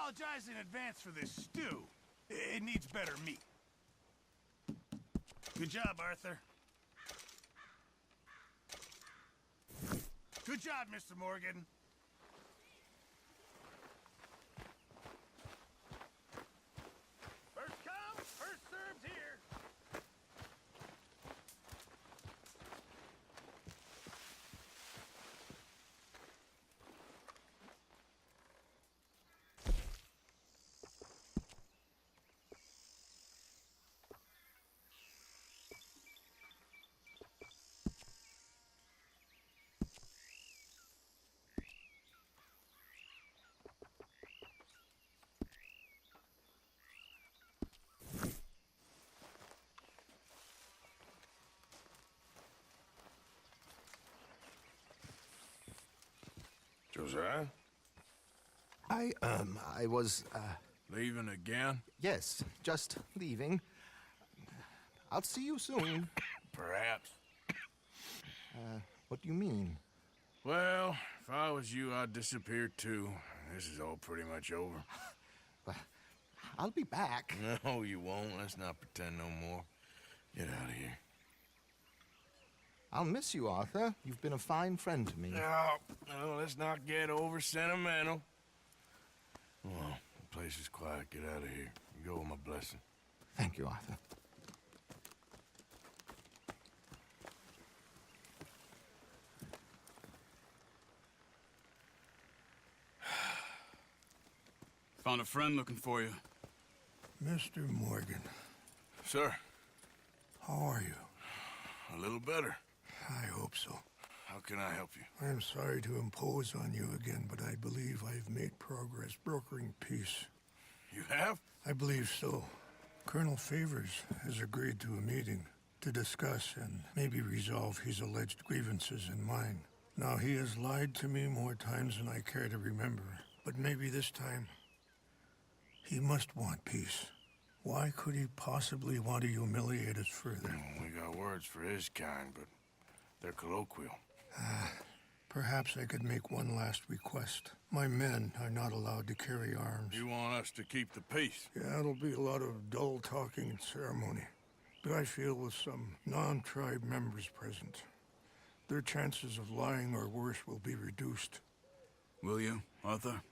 apologize in advance for this stew. It needs better meat. Good job, Arthur. Good job, Mr. Morgan. First come, first served here. Josiah? I was, Leaving again? yes, just leaving. I'll see you soon. Perhaps. What do you mean? Well, if I was you, I'd disappear too. This is all pretty much over. Well, I'll be back. No, you won't. Let's not pretend no more. Get out of here. I'll miss you, Arthur. You've been a fine friend to me. No, let's not get over sentimental. Well, the place is quiet. Get out of here. You go with my blessing. Thank you, Arthur. Found a friend looking for you. Mr. Morgan, Sir, how are you? a little better. I hope so. How can I help you? I'm sorry to impose on you again, but I believe I've made progress brokering peace. You have? I believe so. Colonel Favors has agreed to a meeting to discuss and maybe resolve his alleged grievances and mine. Now, he has lied to me more times than I care to remember, but maybe this time he must want peace. Why could he possibly want to humiliate us further? We got words for his kind, but they're colloquial. Perhaps I could make one last request. My men are not allowed to carry arms. You want us to keep the peace? Yeah, it'll be a lot of dull talking and ceremony. But I feel with some non-tribe members present, their chances of lying or worse will be reduced. Will you, Arthur?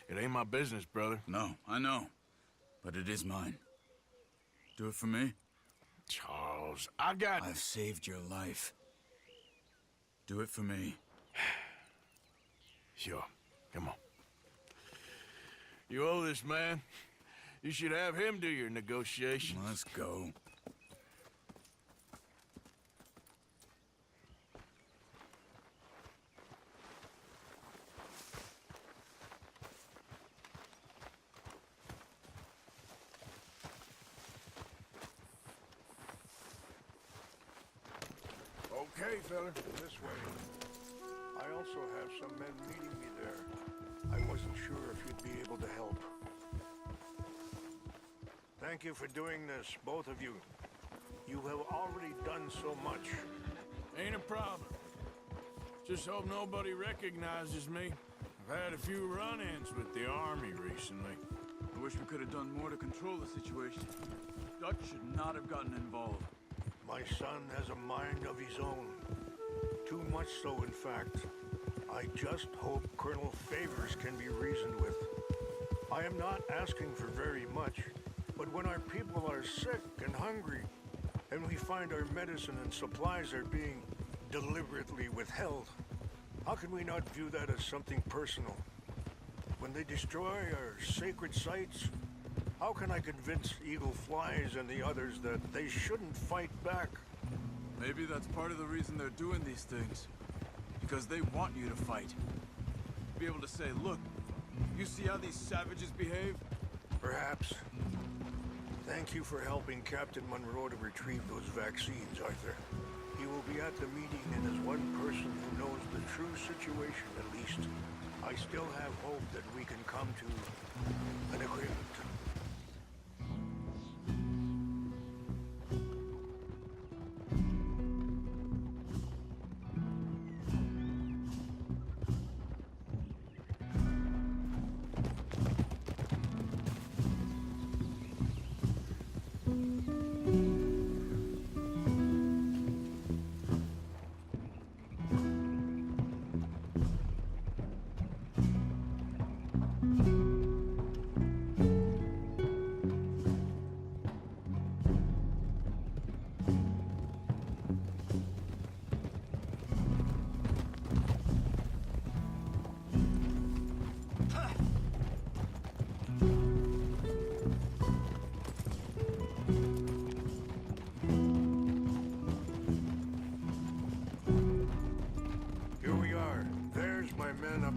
It ain't my business, brother. No, I know. But it is mine. Do it for me? Charles, I got... I've saved your life. Do it for me. Sure. Come on. You owe this man. You should have him do your negotiations. Let's go. Okay, fella. This way. I also have some men meeting me there. I wasn't sure if you'd be able to help. Thank you for doing this, both of you. You have already done so much. Ain't a problem. Just hope nobody recognizes me. I've had a few run-ins with the army recently. I wish we could have done more to control the situation. Dutch should not have gotten involved. My son has a mind of his own. Too much so, in fact. I just hope Colonel Favors can be reasoned with. I am not asking for very much, but when our people are sick and hungry, and we find our medicine and supplies are being deliberately withheld, how can we not view that as something personal? When they destroy our sacred sites, how can I convince Eagle Flies and the others that they shouldn't fight back? Maybe that's part of the reason they're doing these things. Because they want you to fight. Be able to say, look, you see how these savages behave? Perhaps. Thank you for helping Captain Monroe to retrieve those vaccines, Arthur. He will be at the meeting, and as one person who knows the true situation at least, I still have hope that we can come to an agreement.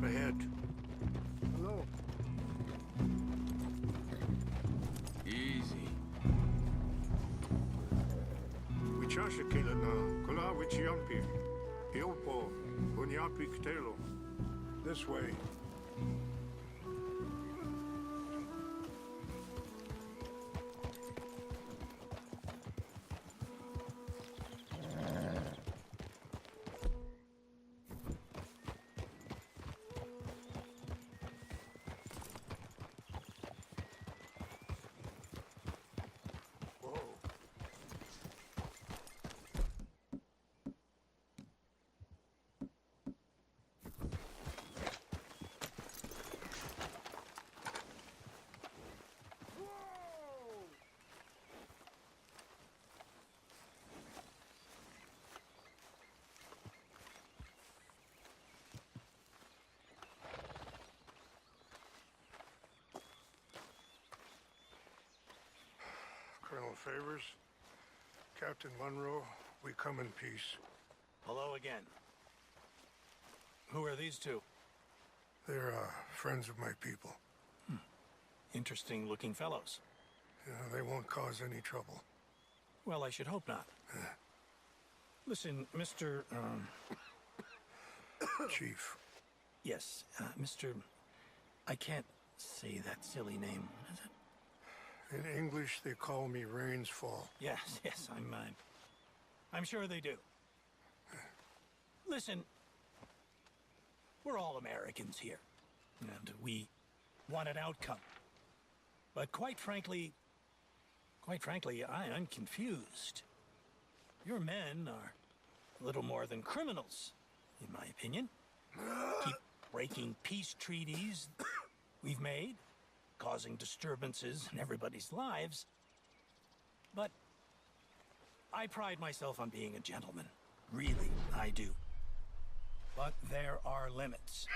Up ahead. Hello. Easy. Wichasha Kelana, Kula Wichiampi, Ilpo, Bunyapi Ktelo. This way. Colonel Favors, Captain Monroe, we come in peace. Hello again. Who are these two? They're friends of my people. Interesting looking fellows. They won't cause any trouble. Well, I should hope not. Listen, Mr. Chief. Yes, Mr. I can't say that silly name. What is it? In English, they call me Rains Fall. Yes, I'm sure they do. Listen, we're all Americans here, and we want an outcome. But quite frankly, I'm confused. Your men are a little more than criminals, in my opinion. Keep breaking peace treaties we've made, causing disturbances in everybody's lives. But I pride myself on being a gentleman. Really, I do. But there are limits.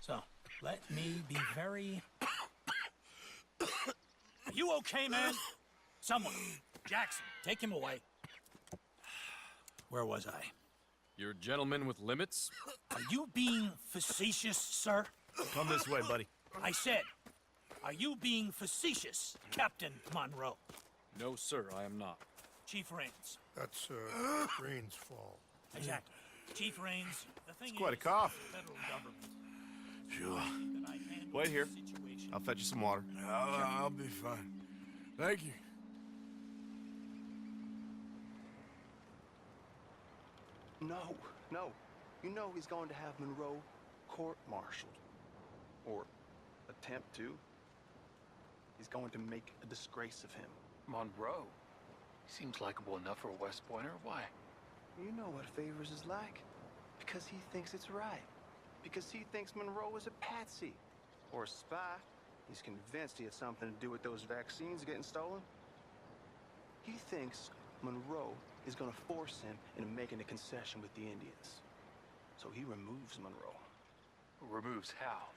So, let me be very... Are you okay, man? Someone. Jackson, take him away. Where was I? You're a gentleman with limits? Are you being facetious, sir? Come this way, buddy. I said, are you being facetious, Captain Monroe? No, sir, I am not. Chief Rains. That's Rains Fall. Exactly. Chief Rains, the thing Quite a is, cough. the federal government. Sure. That I handle Wait here. the situation. I'll fetch you some water. I'll be fine. Thank you. No. You know he's going to have Monroe court-martialed. Or attempt to. He's going to make a disgrace of him. Monroe? He seems likable enough for a West Pointer. Why? You know what Favors is like. Because he thinks it's right. Because he thinks Monroe is a patsy. Or a spy. He's convinced he had something to do with those vaccines getting stolen. He thinks Monroe is going to force him into making a concession with the Indians. So he removes Monroe. Removes how?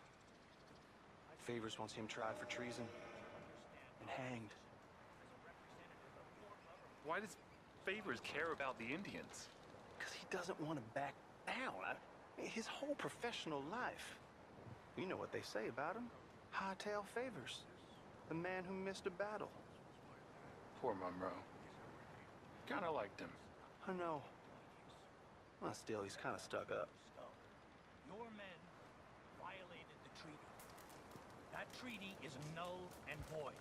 Favors wants him tried for treason and hanged. Why does Favors care about the Indians? Because he doesn't want to back down. His whole professional life. You know what they say about him. Hightail Favors. The man who missed a battle. Poor Monroe. Kinda liked him. I know. Well, still, he's kind of stuck up. Your men violated the treaty. That treaty is null and void.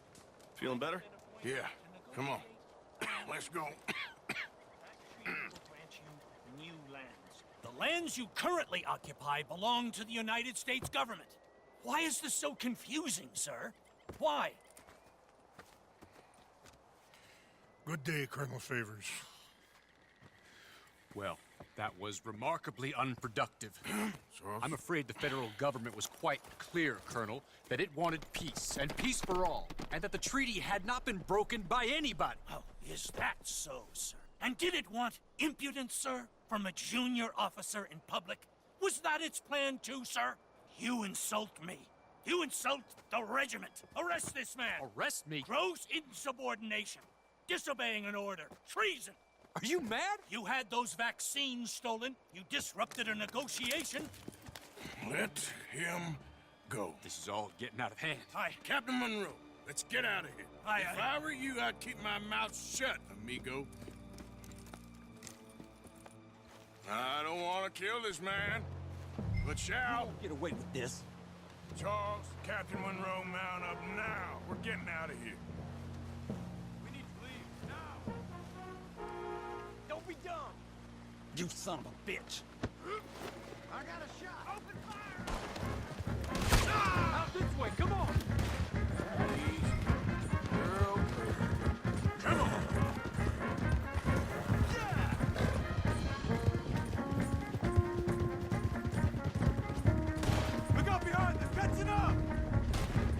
Feeling better? Yeah, come on. Let's go. That treaty will grant you new lands. The lands you currently occupy belong to the United States government. Why is this so confusing, sir? Why? Good day, Colonel Favors. Well, that was remarkably unproductive. So, I'm afraid the federal government was quite clear, Colonel, that it wanted peace, and peace for all, and that the treaty had not been broken by anybody. Oh, is that so, sir? And did it want impudence, sir, from a junior officer in public? Was that its plan too, sir? You insult me. You insult the regiment. Arrest this man. Arrest me? Gross insubordination. Disobeying an order. Treason. Are you mad? You had those vaccines stolen. You disrupted a negotiation. Let him go. This is all getting out of hand. Hi, Captain Monroe. Let's get out of here. If I were you, I'd keep my mouth shut, amigo. I don't want to kill this man, but shall. Get away with this. Charles, Captain Monroe, mount up now. We're getting out of here. We need to leave now. Don't be dumb. You son of a bitch. I got a shot. Open fire! Out this way, come on. Girl, come on. Look out behind them! Fencing up!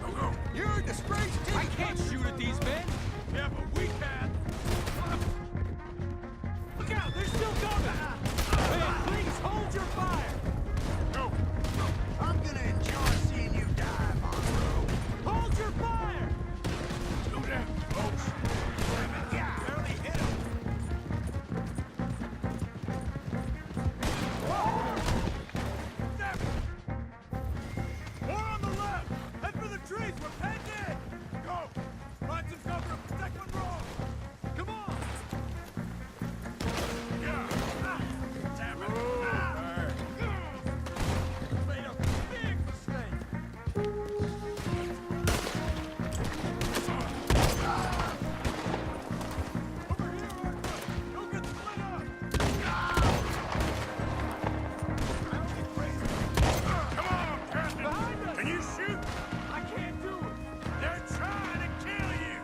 Go, go. You're a disgrace to I can't shoot at these men! Yeah, but we can. Look out, they're still coming. Man, please hold your fire. Go. I'm gonna enjoy seeing you die, Monroe. Hold your fire. Slow down, folks. Barely hit him. More on the left! Head for the trees! We're penned in! Go! Find some cover! Protect Monroe! Come on! Yeah. Damn it! Made a big mistake! Over here, Arthur! Don't get split up! Come on, Captain. Behind us. Can you shoot? I can't do it. They're trying to kill you.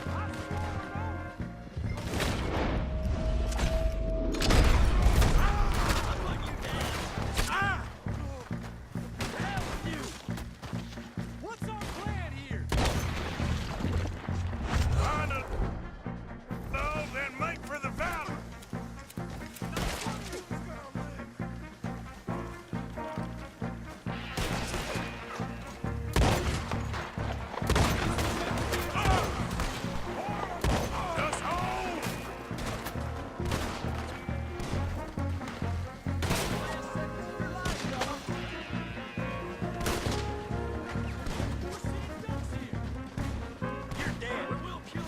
I swore no. Ah! Hell with you. What's our plan here? Find a... No, then make for the Valor. Just hold! You're dead. We'll kill you.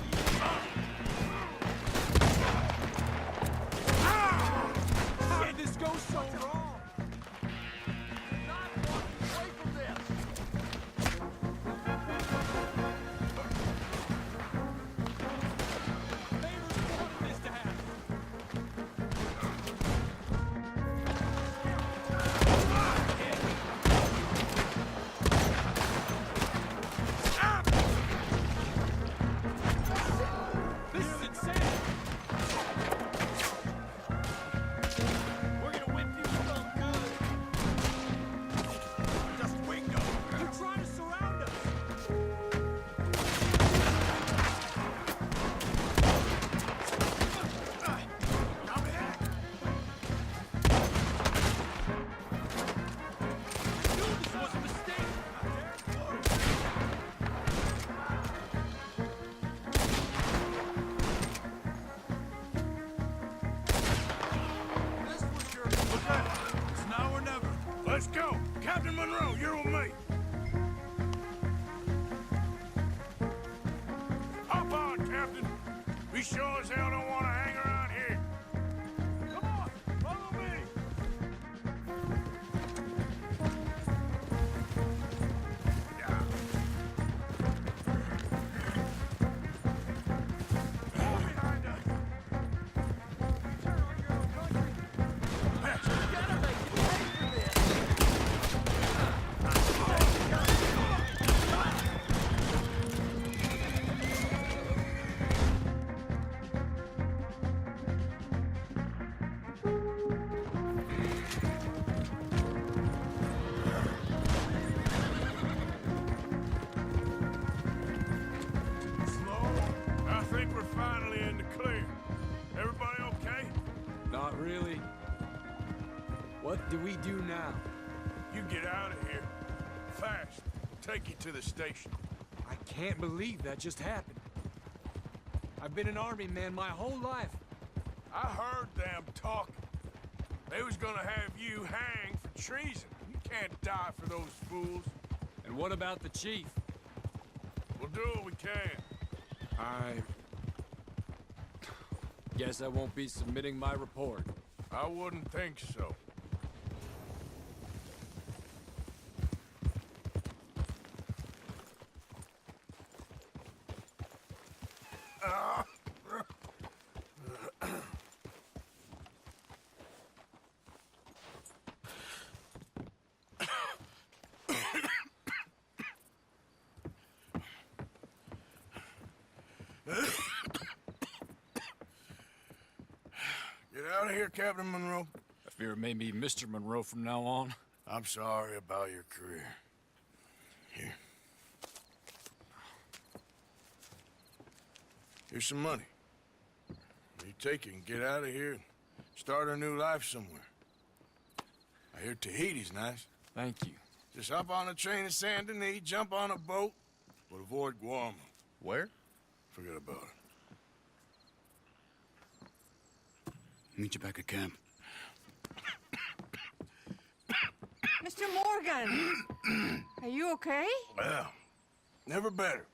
How did this go so wrong? Not walking away from this. Favors wanted this to happen. This is insane. We're gonna whip you so good. Just wait, no. You're trying to surround us. Now back! Knew this was a mistake. This was your... Okay, it's now or never. Let's go. Captain Monroe, you're with me. Hop on, Captain. We sure as hell don't want to hang around here. Come on! Follow me! Yeah. Fall behind us! Turn on your own country! Gotta make it pay for this. Slow. I think we're finally in the clear. Everybody okay? Not really. What do we do now? You get out of here. Fast. Take you to the station. I can't believe that just happened. I've been an army man my whole life. I heard them talking. They was gonna have you hanged for treason. You can't die for those fools. And what about the chief? We'll do what we can. I guess I won't be submitting my report. I wouldn't think so. Get out of here, Captain Monroe. I fear it may be Mr. Monroe from now on. I'm sorry about your career. Here. Here's some money. You take it and get out of here and start a new life somewhere. I hear Tahiti's nice. Thank you. Just hop on a train to Saint Denis, jump on a boat, but avoid Guam. Where? Forget about it. Meet you back at camp. Mr. Morgan! Are you okay? Well, never better.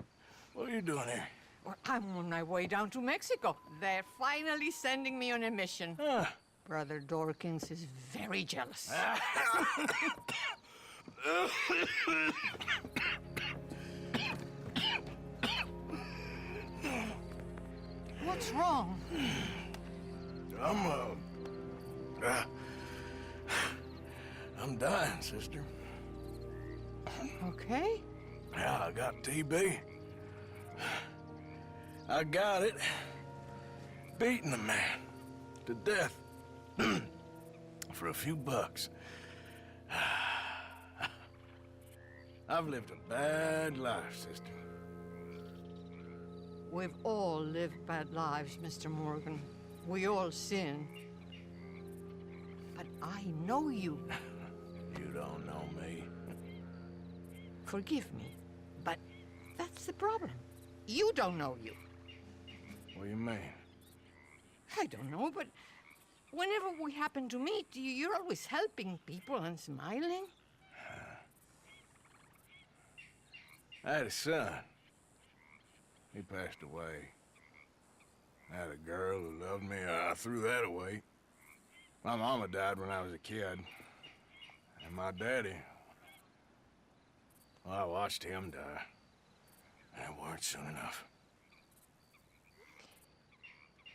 What are you doing here? Well, I'm on my way down to Mexico. They're finally sending me on a mission. Brother Dorkins is very jealous. What's wrong? I'm dying, sister. Okay. Yeah, I got TB. I got it. Beating a man to death for a few bucks. I've lived a bad life, sister. We've all lived bad lives, Mr. Morgan. We all sin. But I know you. You don't know me. Forgive me, but that's the problem. You don't know you. What do you mean? I don't know, but whenever we happen to meet, you're always helping people and smiling. I had a son. He passed away. I had a girl who loved me. I threw that away. My mama died when I was a kid. And my daddy, well, I watched him die. And it weren't soon enough.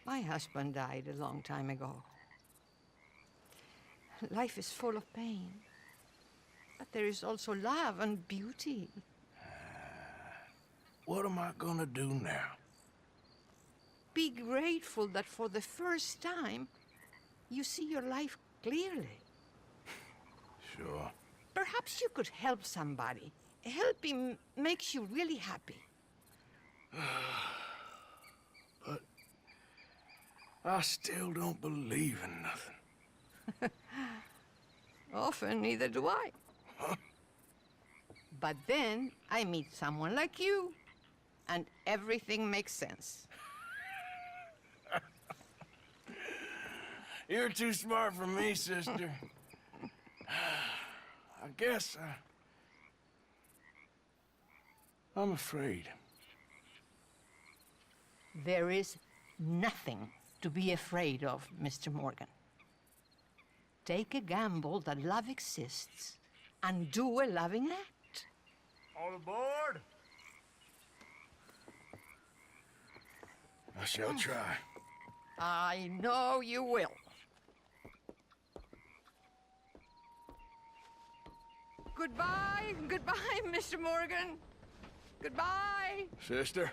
My husband died a long time ago. Life is full of pain. But there is also love and beauty. What am I gonna do now? Be grateful that for the first time, you see your life clearly. Sure. Perhaps you could help somebody. Helping makes you really happy. But I still don't believe in nothing. Often, neither do I. Huh? But then I meet someone like you, and everything makes sense. You're too smart for me, sister. I guess I'm afraid. There is nothing to be afraid of, Mr. Morgan. Take a gamble that love exists and do a loving act. All aboard? I shall try. I know you will. Goodbye, goodbye, Mr. Morgan. Goodbye. Sister?